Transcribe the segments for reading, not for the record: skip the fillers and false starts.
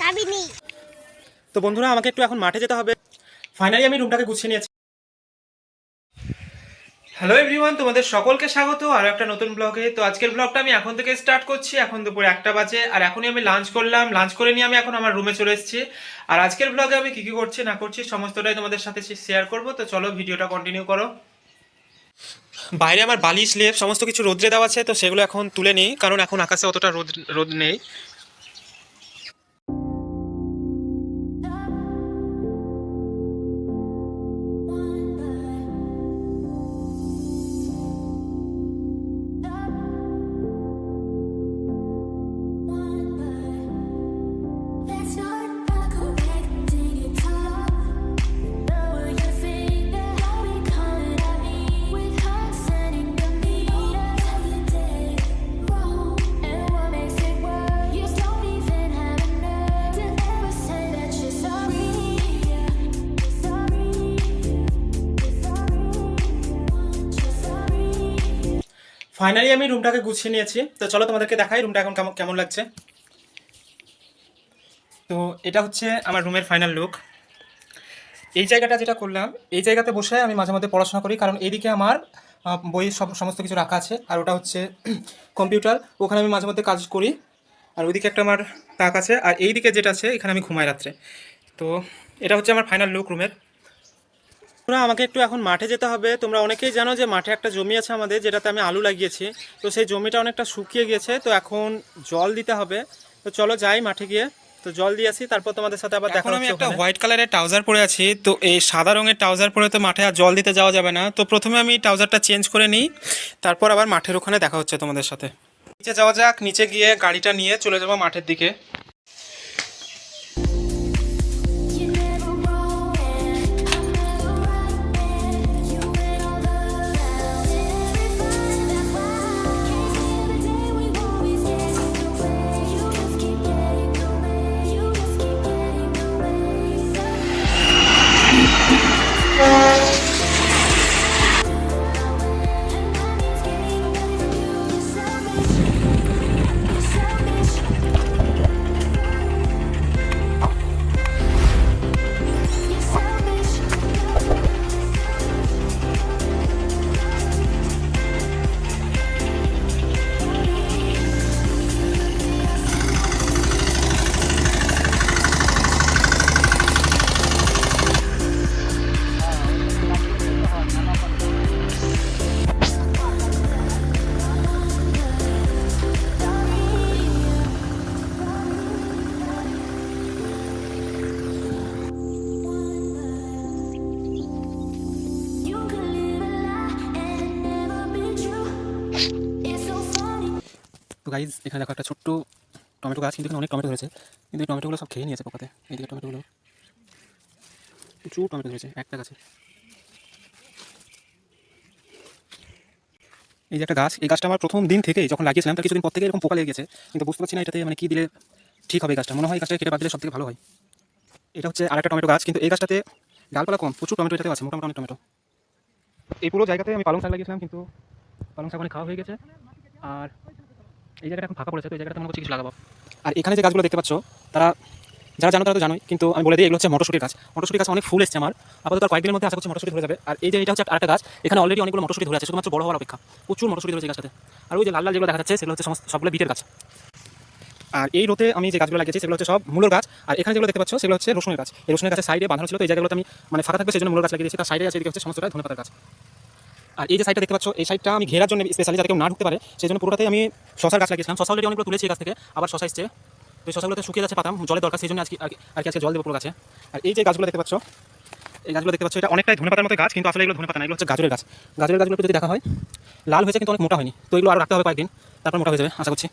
কাবিনি। তো বন্ধুরা আমাকে একটু এখন মাঠে যেতে হবে। ফাইনালি আমি রুমটাকে গুছিয়ে নিয়েছি। হ্যালো এভরিওয়ান, তোমাদের সকলকে স্বাগত আরও একটা নতুন ব্লগে। তো আজকের ব্লগটা আমি এখন থেকে স্টার্ট করছি। এখন দুপুর 1টা বাজে আর এখনই আমি লাঞ্চ করলাম। লাঞ্চ করে নিয়ে আমি এখন আমার রুমে চলে এসেছি। আর আজকের ব্লগে আমি কী কী করছি না করছি সমস্তটাই তোমাদের সাথে শেয়ার করব। তো চলো ভিডিওটা কন্টিনিউ করো। বাইরে আমার বালিশ লেপ সমস্ত কিছু রোদ্রে দেওয়া আছে, তো সেগুলো এখন তুলে নিই, কারণ এখন আকাশে অতটা রোদ নেই। ফাইনালি আমি রুমটাকে গুছিয়ে নিয়েছি। তো চলো তোমাদেরকে দেখাই রুমটা এখন কেমন লাগছে। তো এটা হচ্ছে আমার রুমের ফাইনাল লুক। এই জায়গাটা যেটা করলাম, এই জায়গাতে বসে আমি মাঝে মধ্যে পড়াশোনা করি, কারণ এইদিকে আমার বই সমস্ত কিছু রাখা আছে। আর ওটা হচ্ছে কম্পিউটার, ওখানে আমি মাঝে মধ্যে কাজ করি। আর ওইদিকে একটা আমার তাক আছে, আর এইদিকে যেটা আছে এখানে আমি ঘুমাই রাত্রে। তো এটা হচ্ছে আমার ফাইনাল লুক রুমের। তোমরা আমাকে একটু এখন মাঠে যেতে হবে। তোমরা অনেকেই জানো যে মাঠে একটা জমি আছে আমাদের, যেটাতে আমি আলু লাগিয়েছি। তো সেই জমিটা অনেকটা শুকিয়ে গিয়েছে, তো এখন জল দিতে হবে। তো চলো যাই মাঠে গিয়ে, তো জল দিয়ে আসি, তারপর তোমাদের সাথে আবার দেখা হচ্ছে। আমি একটা হোয়াইট কালারের ট্রাউজার পরে আছি, তো এই সাদা রঙের ট্রাউজার পরে তো মাঠে আর জল দিতে যাওয়া যাবে না। তো প্রথমে আমি ট্রাউজারটা চেঞ্জ করে নিই, তারপর আবার মাঠের ওখানে দেখা হচ্ছে তোমাদের সাথে। নিচে যাওয়া যাক, নিচে গিয়ে গাড়িটা নিয়ে চলে যাবো মাঠের দিকে। তো গাইজ এখানে দেখো একটা ছোট্ট টমেটো গাছ, কিন্তু এখানে অনেক টমেটো ধরেছে, কিন্তু এই টমেটোগুলো সব খেয়ে নিয়েছে পোকাতে। এইদিকে টমেটোগুলো প্রচুর টমেটো ধরেছে একটা গাছে। এই যে একটা গাছ, এই গাছটা আমার প্রথম দিন থেকেই যখন লাগিয়েছিলাম তার কিছুদিন পর থেকে এরকম পোকা লেগে গেছে, কিন্তু বুঝতে পারছি না এটাতে মানে কী দিলে ঠিক হবে। গাছটা মনে হয় গাছটা কেটে বাদ দিলে সব থেকে ভালো হয়। এটা হচ্ছে আরেকটা টমেটো গাছ, কিন্তু এই গাছটাতে ডালপালা কম, প্রচুর টমেটো এটাতেও আছে, মোটামুটি অনেক টমেটো। এই পুরো জায়গাতে আমি পালং শাক লাগিয়েছিলাম, কিন্তু পালং শাক অনেক খাওয়া হয়ে গেছে। আর এই জায়গাটা এখন ফাঁকা পড়েছে, তো এই জায়গাটা মনে করছি কিছু লাগাবো। আর এখানে যে গাছগুলো দেখতে পাচ্ছ, তারা যারা জানো তারা তো জানোই, কিন্তু আমি বলে দিই এগুলো হচ্ছে মটরশুটির গাছ। মটরশুটির গাছ অনেক ফুল এসছে আমার, আপাতত আর কয়েকদিনের মধ্যে আশা করছি মটরশুটি ধরে যাবে। আর এই যে এটা হচ্ছে আরেকটা গাছ, এখানে অলরেডি অনেকগুলো মটরশুটি ধরে আছে, শুধুমাত্র বড় হওয়ার অপেক্ষা। প্রচুর মটরশুটি ধরেছে গাছটাতে। আর ওই যে লাল লাল যেগুলো দেখা যাচ্ছে সেগুলো হচ্ছে সবগুলো বিটের গাছ। আর এই রোতে আমি যে গাছগুলো লাগিয়েছি সেগুলো হচ্ছে সব মূলর গাছ। আর এখানে যেগুলো দেখতে পাচ্ছ সেগুলো হচ্ছে রসুনের গাছ। এই রসুনের গাছের সাইডে বাঁধানো ছিল, তো এই জায়গাগুলোতে আমি মানে ফাঁকা থাকবে সেজন্য মূলর গাছ লাগিয়ে দিয়েছি। তার সাইডে আছে এদিকে হচ্ছে সমস্তটা ধনেপাতার গাছ। আর এই যে সাইডটা দেখতে পাচ্ছ, এই সাইডটা আমি ঘেরার জন্য স্পেশালি যাতে কেউ না ঢুকতে পারে সেই জন্য পুরোটাই আমি শশার গাছ লাগিয়েছিলাম। শশা অলরেডি অনেকগুলো তুলেছি গাছ থেকে, আবার শশা এসছে। তো এই শশাগুলোতে শুকিয়ে যাচ্ছে পাতা, জলের দরকার, সেই জন্য আজকে জল দেবো পুরো গাছে। আর এই যে গাছগুলো দেখতে পাচ্ছ, এই গাছগুলো দেখতে পাচ্ছ, এটা অনেকটাই ধনেপাতার মতো গাছ, কিন্তু আসলে এগুলো ধনেপাতা না, এগুলো হচ্ছে গাজরের গাছ। গাজরের গাছগুলো যদি দেখা হয় লাল হয়েছে, কিন্তু অনেক মোটা হয়নি। তো এগুলো আরও রাখতে হবে কয়েকদিন, তারপর মোটা হয়ে যাবে আশা করছি।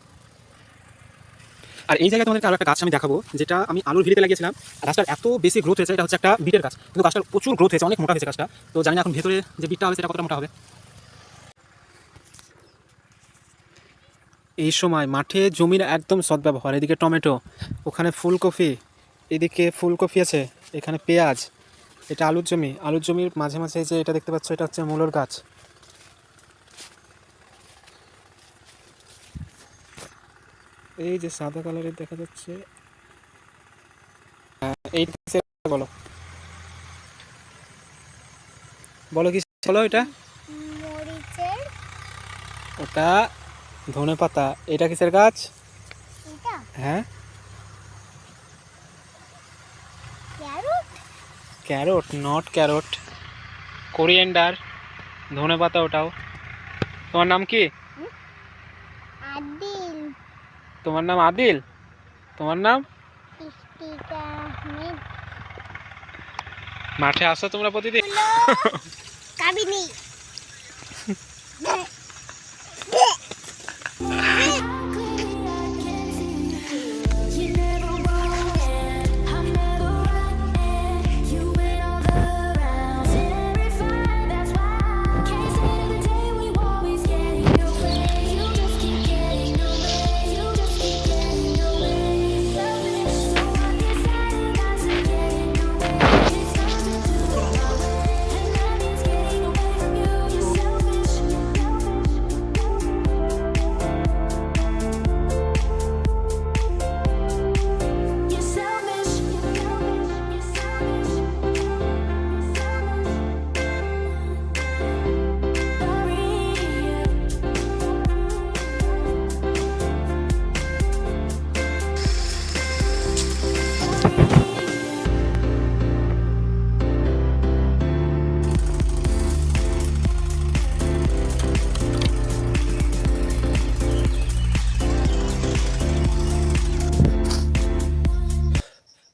আর এই জায়গায় তোমাদেরকে আরও একটা গাছ আমি দেখাবো, যেটা আমি আলুর ভিড়িতে লাগিয়েছিলাম। গাছটার এত বেশি গ্রোথ হয়েছে, এটা হচ্ছে একটা বিটের গাছ, কিন্তু গাছটার প্রচুর গ্রোথ হয়েছে, অনেক মোটা হয়েছে গাছটা। তো জানি না এখন ভেতরে যে বিটটা হবে সেটা কতটা মোটা হবে। এই সময় মাঠে জমির একদম সদ্ব্যবহার। এদিকে টমেটো, ওখানে ফুলকপি, এদিকে ফুলকপি আছে, এখানে পেঁয়াজ, এটা আলুর জমি। আলুর জমির মাঝে মাঝে যে এটা দেখতে পাচ্ছ, এটা হচ্ছে মূলর গাছ। এই যে সাদা কালারের দেখা যাচ্ছে, এই বলো, বলো কি বলো এটা? মরিচের। ওটা ধনে পাতা। এটা কিসের গাছ? এটা হ্যাঁ, carrot. Carrot not carrot, coriander, ধনে পাতা ওটাও। তোমার নাম কি? আদিল। তোমার নাম আদিল? তোমার নাম? ইফতিকা আহমেদ। মাঠে আসো তোমরা প্রতিদিন? কাবিনী।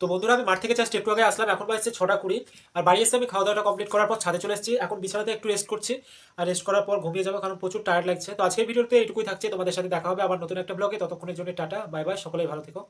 তো বন্ধুরা, আমি মাঠ থেকে জাস্ট একটু আগে আসলাম, এখন বাজছে 6টা 20। আর বাড়ি এসে আমি খাওয়া দাওয়াটা কমপ্লিট করার পর ছাদে চলে এসেছি। এখন বিছানাতে একটু রেস্ট করছি, আর রেস্ট করার পর ঘুমিয়ে যাবো, কারণ প্রচুর টায়ার্ড লাগছে। তো আজকের ভিডিওতে এইটুকুই থাকছে, তোমাদের সাথে দেখা হবে আবার নতুন একটা ব্লগে। ততক্ষণের জন্য টাটা, বাই বাই, সকলেই ভালো থেকো।